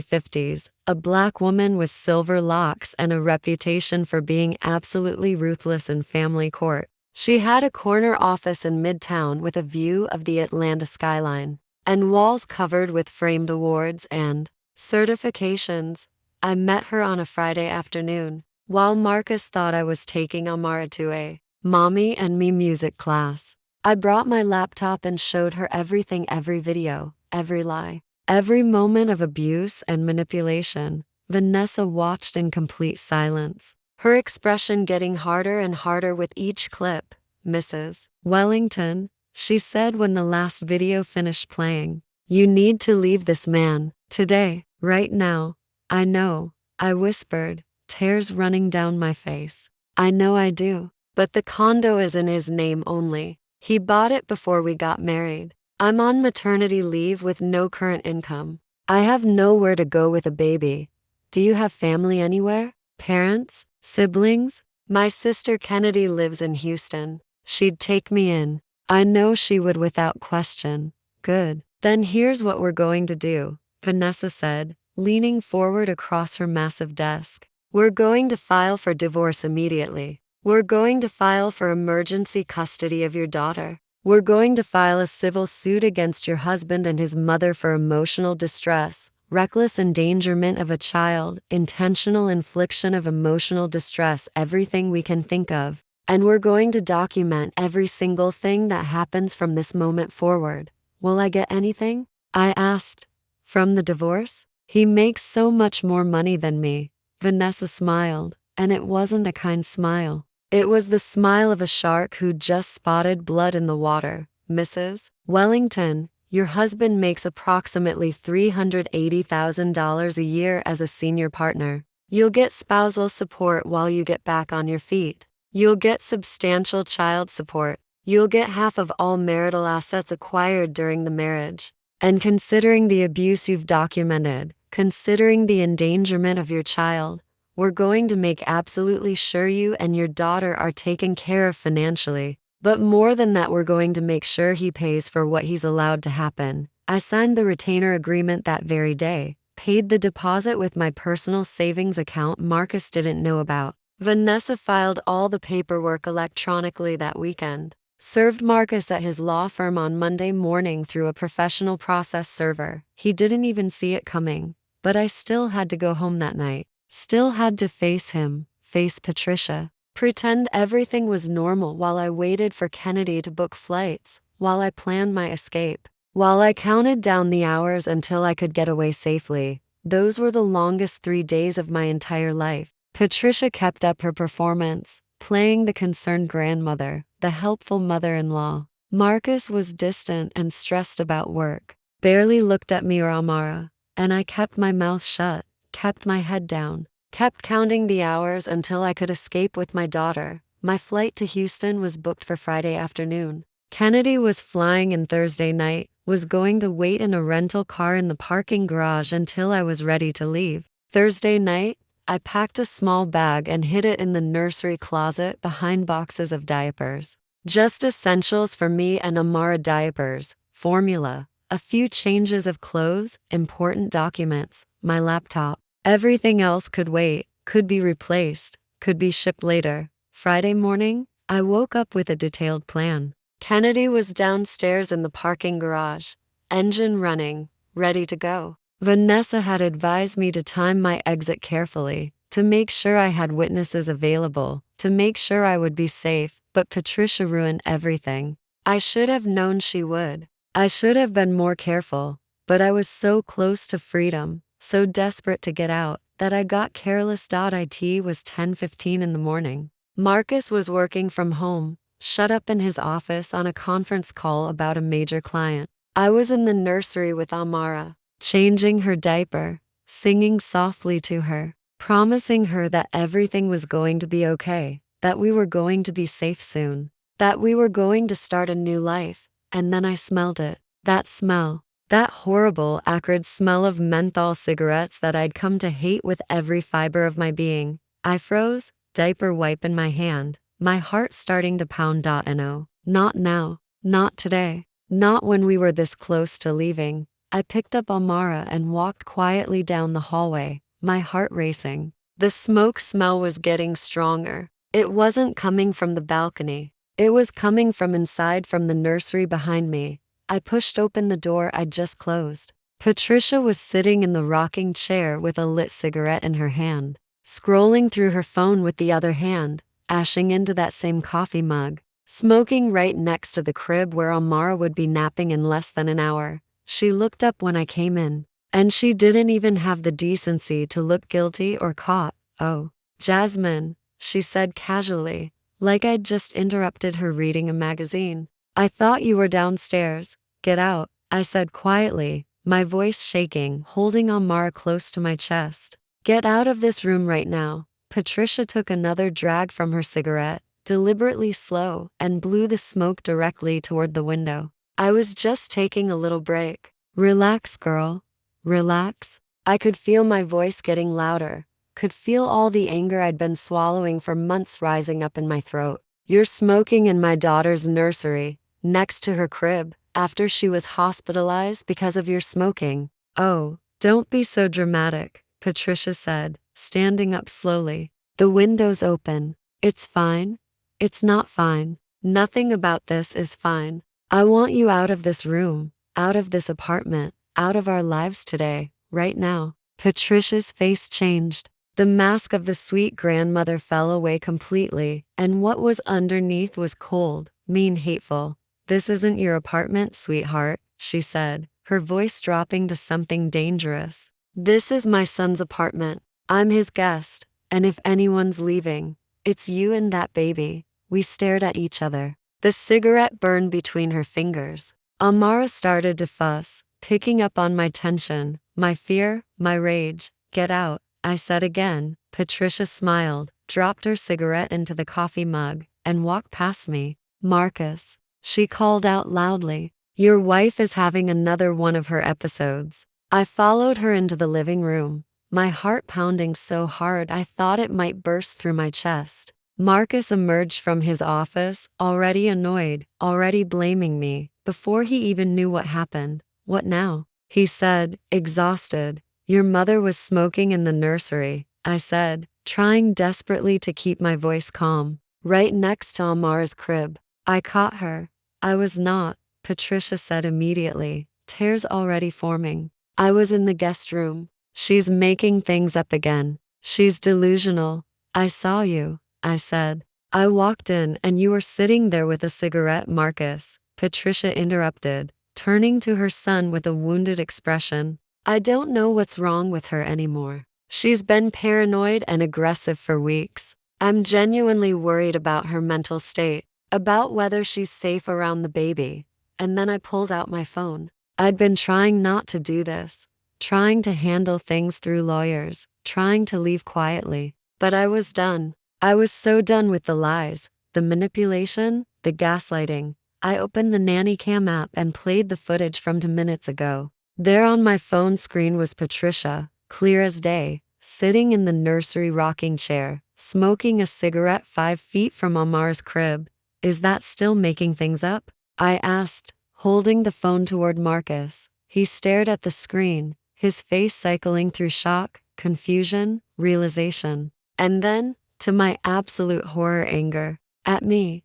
50s, a black woman with silver locks and a reputation for being absolutely ruthless in family court. She had a corner office in Midtown with a view of the Atlanta skyline, and walls covered with framed awards and certifications. I met her on a Friday afternoon, while Marcus thought I was taking Amara to a mommy and me music class. I brought my laptop and showed her everything, every video, every lie, every moment of abuse and manipulation. Vanessa watched in complete silence, her expression getting harder and harder with each clip. Mrs. Wellington, she said when the last video finished playing, you need to leave this man, today, right now. I know, I whispered, tears running down my face. I know I do, but the condo is in his name only. He bought it before we got married. I'm on maternity leave with no current income. I have nowhere to go with a baby. Do you have family anywhere? Parents? Siblings? My sister Kennedy lives in Houston. She'd take me in. I know she would without question. Good. Then here's what we're going to do, Vanessa said, leaning forward across her massive desk. We're going to file for divorce immediately. We're going to file for emergency custody of your daughter. We're going to file a civil suit against your husband and his mother for emotional distress, reckless endangerment of a child, intentional infliction of emotional distress, everything we can think of. And we're going to document every single thing that happens from this moment forward. Will I get anything? I asked. From the divorce? He makes so much more money than me. Vanessa smiled, and it wasn't a kind smile. It was the smile of a shark who'd just spotted blood in the water. Mrs. Wellington, your husband makes approximately $380,000 a year as a senior partner. You'll get spousal support while you get back on your feet. You'll get substantial child support. You'll get half of all marital assets acquired during the marriage. And considering the abuse you've documented, considering the endangerment of your child, we're going to make absolutely sure you and your daughter are taken care of financially. But more than that, we're going to make sure he pays for what he's allowed to happen. I signed the retainer agreement that very day, paid the deposit with my personal savings account Marcus didn't know about. Vanessa filed all the paperwork electronically that weekend, served Marcus at his law firm on Monday morning through a professional process server. He didn't even see it coming, but I still had to go home that night. Still had to face him, face Patricia. Pretend everything was normal while I waited for Kennedy to book flights, while I planned my escape, while I counted down the hours until I could get away safely. Those were the longest 3 days of my entire life. Patricia kept up her performance, playing the concerned grandmother, the helpful mother-in-law. Marcus was distant and stressed about work, barely looked at me or Amara, and I kept my mouth shut, kept my head down, kept counting the hours until I could escape with my daughter. My flight to Houston was booked for Friday afternoon. Kennedy was flying in Thursday night, was going to wait in a rental car in the parking garage until I was ready to leave. Thursday night, I packed a small bag and hid it in the nursery closet behind boxes of diapers. Just essentials for me and Amara: diapers, formula, a few changes of clothes, important documents, my laptop. Everything else could wait, could be replaced, could be shipped later. Friday morning, I woke up with a detailed plan. Kennedy was downstairs in the parking garage, engine running, ready to go. Vanessa had advised me to time my exit carefully, to make sure I had witnesses available, to make sure I would be safe, but Patricia ruined everything. I should have known she would. I should have been more careful, but I was so close to freedom, so desperate to get out, that I got careless. It was 10:15 in the morning. Marcus was working from home, shut up in his office on a conference call about a major client. I was in the nursery with Amara, changing her diaper, singing softly to her, promising her that everything was going to be okay, that we were going to be safe soon, that we were going to start a new life. And then I smelled it. That smell. That horrible, acrid smell of menthol cigarettes that I'd come to hate with every fiber of my being. I froze, diaper wipe in my hand, my heart starting to pound. No, not now, not today, not when we were this close to leaving. I picked up Amara and walked quietly down the hallway, my heart racing. The smoke smell was getting stronger. It wasn't coming from the balcony. It was coming from inside, from the nursery behind me. I pushed open the door I'd just closed. Patricia was sitting in the rocking chair with a lit cigarette in her hand, scrolling through her phone with the other hand, ashing into that same coffee mug, smoking right next to the crib where Amara would be napping in less than an hour. She looked up when I came in, and she didn't even have the decency to look guilty or caught. "Oh, Jasmine," she said casually, like I'd just interrupted her reading a magazine. "I thought you were downstairs." "Get out," I said quietly, my voice shaking, holding Amara close to my chest. "Get out of this room right now." Patricia took another drag from her cigarette, deliberately slow, and blew the smoke directly toward the window. "I was just taking a little break." "Relax, girl. Relax." I could feel my voice getting louder. could feel all the anger I'd been swallowing for months rising up in my throat. "You're smoking in my daughter's nursery, next to her crib, after she was hospitalized because of your smoking." "Oh, don't be so dramatic," Patricia said, standing up slowly. "The window's open. It's fine." "It's not fine. Nothing about this is fine. I want you out of this room, out of this apartment, out of our lives today, right now." Patricia's face changed. The mask of the sweet grandmother fell away completely, and what was underneath was cold, mean, hateful. "This isn't your apartment, sweetheart," she said, her voice dropping to something dangerous. "This is my son's apartment. I'm his guest, and if anyone's leaving, it's you and that baby." We stared at each other. The cigarette burned between her fingers. Amara started to fuss, picking up on my tension, my fear, my rage. "Get out," I said again. Patricia smiled, dropped her cigarette into the coffee mug, and walked past me. "Marcus," she called out loudly, "your wife is having another one of her episodes." I followed her into the living room, my heart pounding so hard I thought it might burst through my chest. Marcus emerged from his office, already annoyed, already blaming me, before he even knew what happened. "What now?" he said, exhausted. "Your mother was smoking in the nursery," I said, trying desperately to keep my voice calm, "right next to Amar's crib. I caught her." "I was not," Patricia said immediately, tears already forming. "I was in the guest room." "She's making things up again. She's delusional." "I saw you," I said. "I walked in and you were sitting there with a cigarette." "Marcus," Patricia interrupted, turning to her son with a wounded expression. "I don't know what's wrong with her anymore. She's been paranoid and aggressive for weeks. I'm genuinely worried about her mental state, about whether she's safe around the baby." And then I pulled out my phone. I'd been trying not to do this, trying to handle things through lawyers, trying to leave quietly. But I was done. I was so done with the lies, the manipulation, the gaslighting. I opened the nanny cam app and played the footage from 2 minutes ago. There on my phone screen was Patricia, clear as day, sitting in the nursery rocking chair, smoking a cigarette 5 feet from Amar's crib. "Is that still making things up?" I asked, holding the phone toward Marcus. He stared at the screen, his face cycling through shock, confusion, realization. And then, to my absolute horror, anger, at me.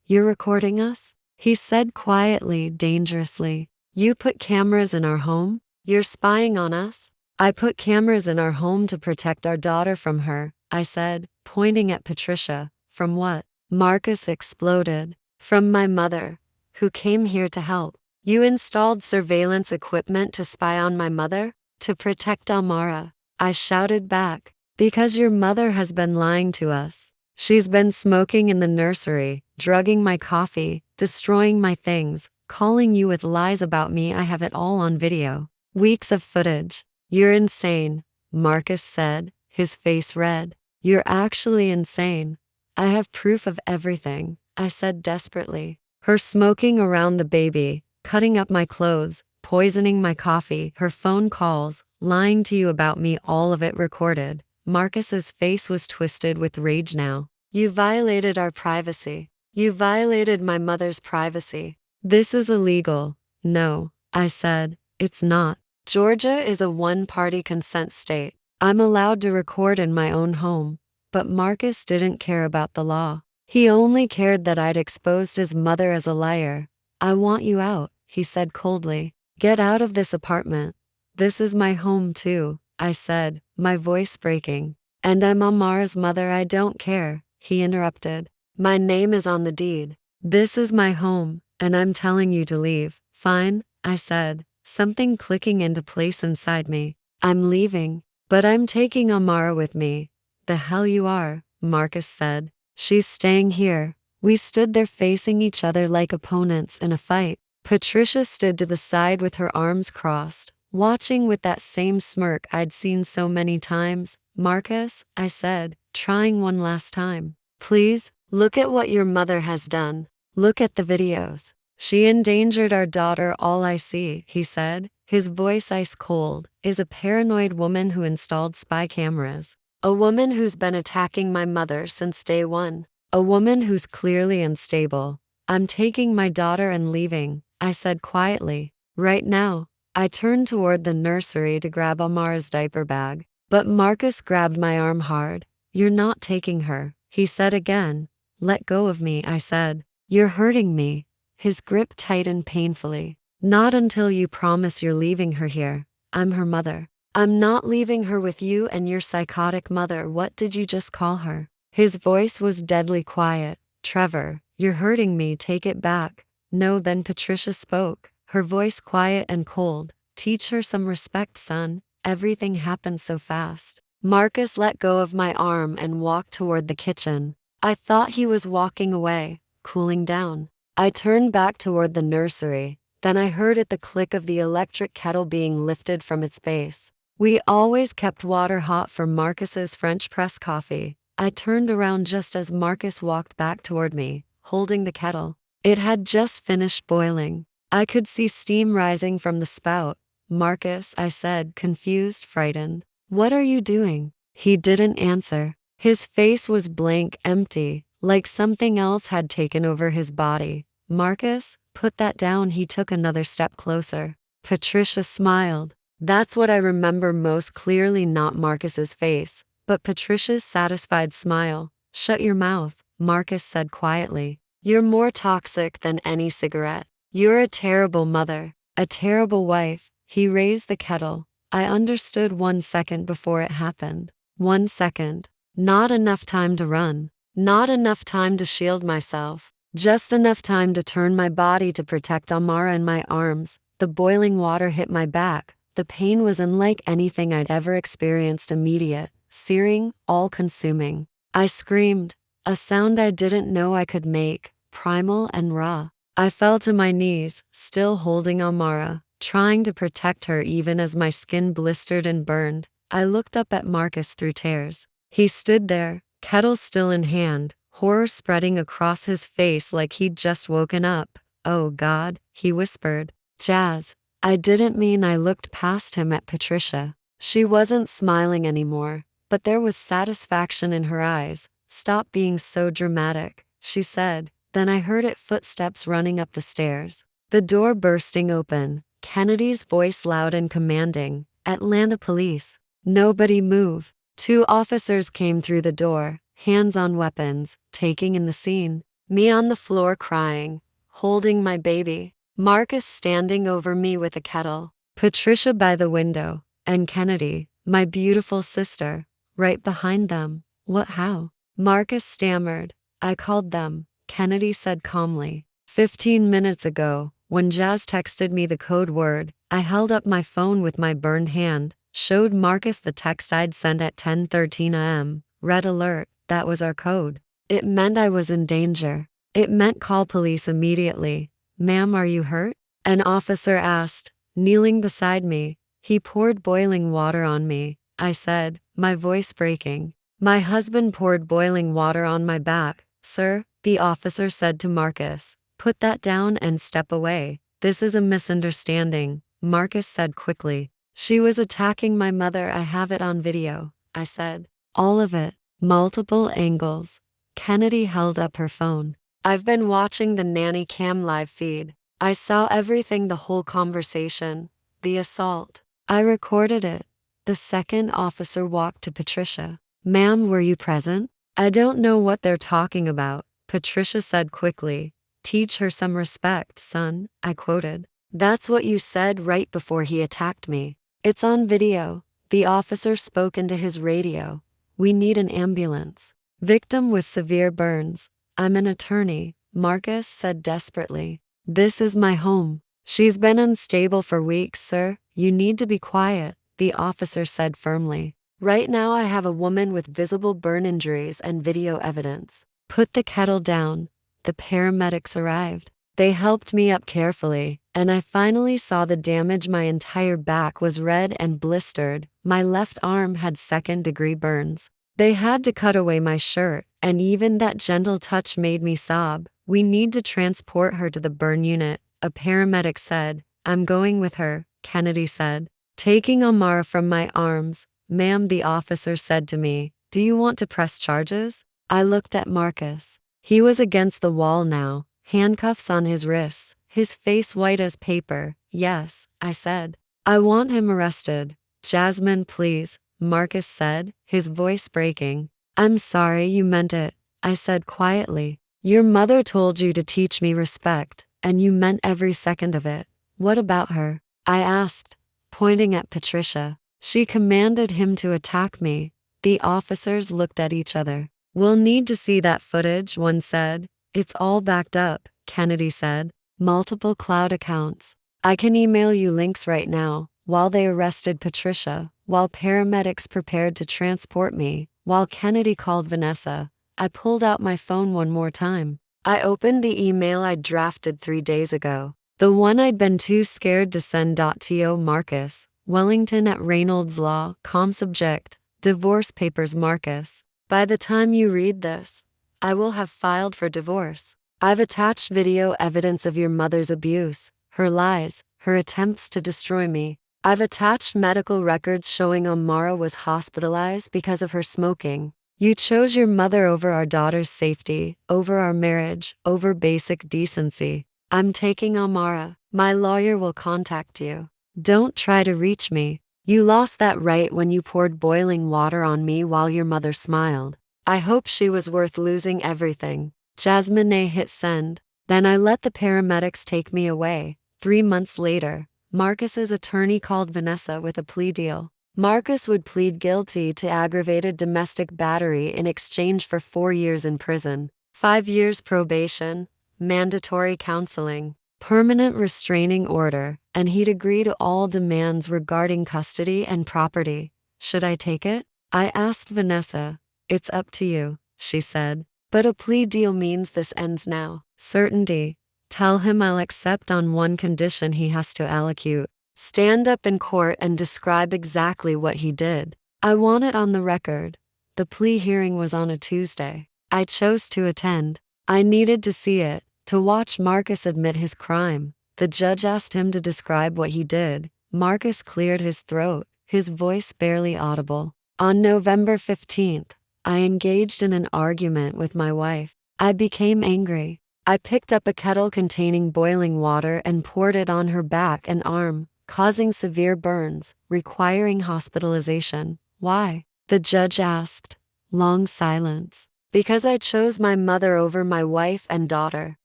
"You're recording us?" he said quietly, dangerously. "You put cameras in our home? You're spying on us?" "I put cameras in our home to protect our daughter from her," I said, pointing at Patricia. "From what?" Marcus exploded. "From my mother, who came here to help." "You installed surveillance equipment to spy on my mother? To protect Amara?" I shouted back. "Because your mother has been lying to us. She's been smoking in the nursery, drugging my coffee, destroying my things, calling you with lies about me. I have it all on video. Weeks of footage." "You're insane," Marcus said, his face red. "You're actually insane. I have proof of everything," I said desperately. "Her smoking around the baby, cutting up my clothes, poisoning my coffee, her phone calls, lying to you about me, all of it recorded." Marcus's face was twisted with rage now. "You violated our privacy. You violated my mother's privacy." "This is illegal." "No," I said, "it's not. Georgia is a one-party consent state. I'm allowed to record in my own home." But Marcus didn't care about the law. He only cared that I'd exposed his mother as a liar. "I want you out," he said coldly. "Get out of this apartment." "This is my home too," I said, my voice breaking. "And I'm Amara's mother." "I don't care," he interrupted. "My name is on the deed. This is my home, and I'm telling you to leave." "Fine," I said, something clicking into place inside me. "I'm leaving, but I'm taking Amara with me." "The hell you are," Marcus said. "She's staying here." We stood there facing each other like opponents in a fight. Patricia stood to the side with her arms crossed, watching with that same smirk I'd seen so many times. "Marcus," I said, trying one last time, "please, look at what your mother has done. Look at the videos. She endangered our daughter." "All I see," he said, his voice ice cold, "is a paranoid woman who installed spy cameras. A woman who's been attacking my mother since day one. A woman who's clearly unstable. I'm taking my daughter and leaving, I said quietly. Right now. I turned toward the nursery to grab Amara's diaper bag. But Marcus grabbed my arm hard. You're not taking her, he said again. Let go of me, I said. You're hurting me. His grip tightened painfully. Not until you promise you're leaving her here. I'm her mother. I'm not leaving her with you and your psychotic mother. What did you just call her? His voice was deadly quiet. Trevor, you're hurting me, take it back. No, then Patricia spoke, her voice quiet and cold. Teach her some respect, son. Everything happened so fast. Marcus let go of my arm and walked toward the kitchen. I thought he was walking away, cooling down. I turned back toward the nursery. Then I heard the click of the electric kettle being lifted from its base. We always kept water hot for Marcus's French press coffee. I turned around just as Marcus walked back toward me, holding the kettle. It had just finished boiling. I could see steam rising from the spout. Marcus, I said, confused, frightened. What are you doing? He didn't answer. His face was blank, empty, like something else had taken over his body. Marcus, put that down. He took another step closer. Patricia smiled. That's what I remember most clearly, not Marcus's face, but Patricia's satisfied smile. Shut your mouth, Marcus said quietly. You're more toxic than any cigarette. You're a terrible mother, a terrible wife. He raised the kettle. I understood 1 second before it happened. 1 second. Not enough time to run. Not enough time to shield myself. Just enough time to turn my body to protect Amara in my arms. The boiling water hit my back. The pain was unlike anything I'd ever experienced. Immediate, searing, all-consuming. I screamed, a sound I didn't know I could make, primal and raw. I fell to my knees, still holding Amara, trying to protect her even as my skin blistered and burned. I looked up at Marcus through tears. He stood there, kettle still in hand, horror spreading across his face like he'd just woken up. Oh God, he whispered. Jazz. I didn't mean. I looked past him at Patricia. She wasn't smiling anymore, but there was satisfaction in her eyes. Stop being so dramatic, she said. Then I heard footsteps running up the stairs. The door bursting open. Kennedy's voice loud and commanding. Atlanta police. Nobody move. 2 officers came through the door, hands on weapons, taking in the scene. Me on the floor crying, holding my baby. Marcus standing over me with a kettle. Patricia by the window. And Kennedy, my beautiful sister, right behind them. What, how? Marcus stammered. I called them, Kennedy said calmly. 15 minutes ago, when Jazz texted me the code word, I held up my phone with my burned hand, showed Marcus the text I'd sent at 10:13 a.m. Red alert, that was our code. It meant I was in danger. It meant call police immediately. Ma'am, are you hurt? An officer asked, kneeling beside me. He poured boiling water on me, I said, my voice breaking. My husband poured boiling water on my back. Sir, the officer said to Marcus, put that down and step away. This is a misunderstanding, Marcus said quickly. She was attacking my mother. I have it on video, I said. All of it, multiple angles. Kennedy held up her phone. I've been watching the nanny cam live feed. I saw everything, the whole conversation, the assault. I recorded it. The second officer walked to Patricia. Ma'am, were you present? I don't know what they're talking about, Patricia said quickly. Teach her some respect, son, I quoted. That's what you said right before he attacked me. It's on video. The officer spoke into his radio. We need an ambulance. Victim with severe burns. I'm an attorney, Marcus said desperately. This is my home. She's been unstable for weeks, sir. You need to be quiet, the officer said firmly. Right now I have a woman with visible burn injuries and video evidence. Put the kettle down. The paramedics arrived. They helped me up carefully, and I finally saw the damage. My entire back was red and blistered. My left arm had second-degree burns. They had to cut away my shirt, and even that gentle touch made me sob. We need to transport her to the burn unit, a paramedic said. I'm going with her, Kennedy said. Taking Amara from my arms, "Ma'am," the officer said to me, "do you want to press charges?" I looked at Marcus. He was against the wall now, handcuffs on his wrists, his face white as paper. "Yes," I said. "I want him arrested." "Jasmine, please," Marcus said, his voice breaking. "I'm sorry, you meant it," I said quietly. "Your mother told you to teach me respect, and you meant every second of it." "What about her?" I asked, pointing at Patricia. "She commanded him to attack me." The officers looked at each other. "We'll need to see that footage," one said. "It's all backed up," Kennedy said. "Multiple cloud accounts. I can email you links right now." While they arrested Patricia, while paramedics prepared to transport me, while Kennedy called Vanessa, I pulled out my phone one more time. I opened the email I'd drafted 3 days ago. The one I'd been too scared to send. To Marcus, Wellington at Reynolds Law, subject, divorce papers. Marcus, by the time you read this, I will have filed for divorce. I've attached video evidence of your mother's abuse, her lies, her attempts to destroy me. I've attached medical records showing Amara was hospitalized because of her smoking. You chose your mother over our daughter's safety, over our marriage, over basic decency. I'm taking Amara. My lawyer will contact you. Don't try to reach me. You lost that right when you poured boiling water on me while your mother smiled. I hope she was worth losing everything. Jasmine hit send. Then I let the paramedics take me away. 3 months later, Marcus's attorney called Vanessa with a plea deal. Marcus would plead guilty to aggravated domestic battery in exchange for 4 years in prison, 5 years probation, mandatory counseling, permanent restraining order, and he'd agree to all demands regarding custody and property. Should I take it? I asked Vanessa. "It's up to you," she said. "But a plea deal means this ends now." "Certainty. Tell him I'll accept on one condition: he has to allocute. Stand up in court and describe exactly what he did. I want it on the record." The plea hearing was on a Tuesday. I chose to attend. I needed to see it, to watch Marcus admit his crime. The judge asked him to describe what he did. Marcus cleared his throat, his voice barely audible. On November 15th, I engaged in an argument with my wife. I became angry. I picked up a kettle containing boiling water and poured it on her back and arm, causing severe burns, requiring hospitalization. "Why?" the judge asked. Long silence. "Because I chose my mother over my wife and daughter.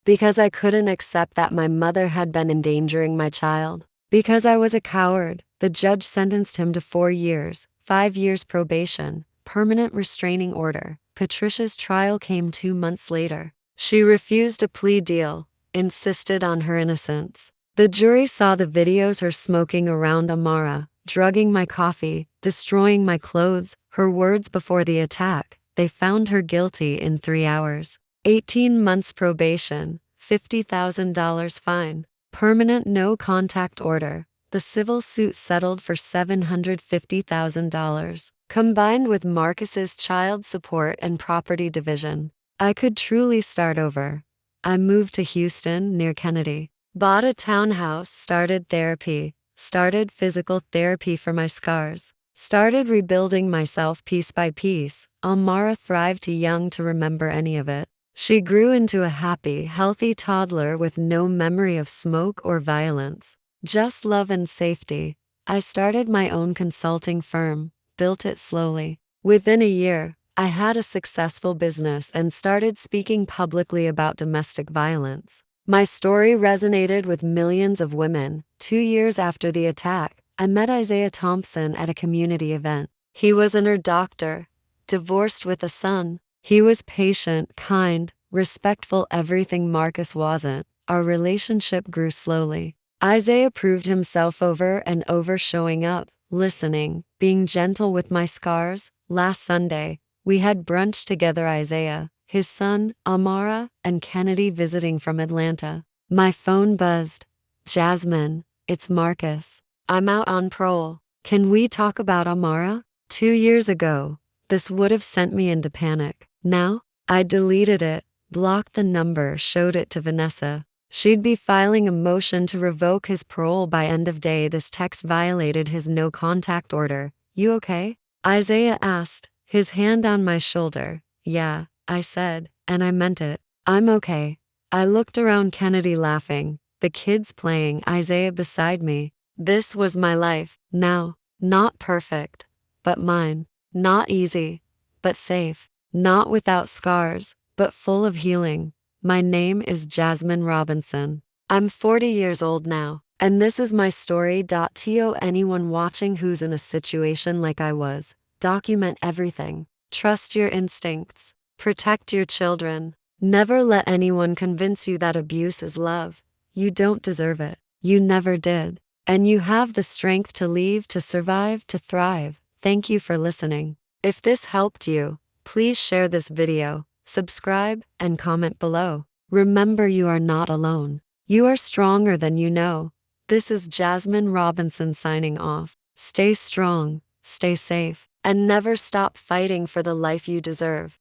Because I couldn't accept that my mother had been endangering my child. Because I was a coward." The judge sentenced him to 4 years, 5 years probation, permanent restraining order. Patricia's trial came 2 months later. She refused a plea deal, insisted on her innocence. The jury saw the videos: her smoking around Amara, drugging my coffee, destroying my clothes, her words before the attack. They found her guilty in 3 hours. 18 months probation, $50,000 fine, permanent no contact order. The civil suit settled for $750,000, combined with Marcus's child support and property division. I could truly start over. I moved to Houston, near Kennedy. Bought a townhouse, started therapy, started physical therapy for my scars, started rebuilding myself piece by piece. Amara thrived, too young to remember any of it. She grew into a happy, healthy toddler with no memory of smoke or violence, just love and safety. I started my own consulting firm, built it slowly. Within a year, I had a successful business and started speaking publicly about domestic violence. My story resonated with millions of women. 2 years after the attack, I met Isaiah Thompson at a community event. He was an doctor, divorced with a son. He was patient, kind, respectful, everything Marcus wasn't. Our relationship grew slowly. Isaiah proved himself over and over, showing up, listening, being gentle with my scars. Last Sunday, we had brunch together: Isaiah, his son, Amara, and Kennedy visiting from Atlanta. My phone buzzed. "Jasmine, it's Marcus. I'm out on parole. Can we talk about Amara?" 2 years ago, this would have sent me into panic. Now, I deleted it, blocked the number, showed it to Vanessa. She'd be filing a motion to revoke his parole by end of day. This text violated his no contact order. "You okay?" Isaiah asked, his hand on my shoulder. Yeah, I said, and I meant it. I'm okay. I looked around, Kennedy laughing, the kids playing, Isaiah beside me. This was my life, now. Not perfect, but mine. Not easy, but safe. Not without scars, but full of healing. My name is Jasmine Robinson. I'm 40 years old now, and this is my story. To anyone watching who's in a situation like I was, document everything. Trust your instincts. Protect your children. Never let anyone convince you that abuse is love. You don't deserve it. You never did. And you have the strength to leave, to survive, to thrive. Thank you for listening. If this helped you, please share this video, subscribe, and comment below. Remember, you are not alone. You are stronger than you know. This is Jasmine Robinson signing off. Stay strong, stay safe, and never stop fighting for the life you deserve.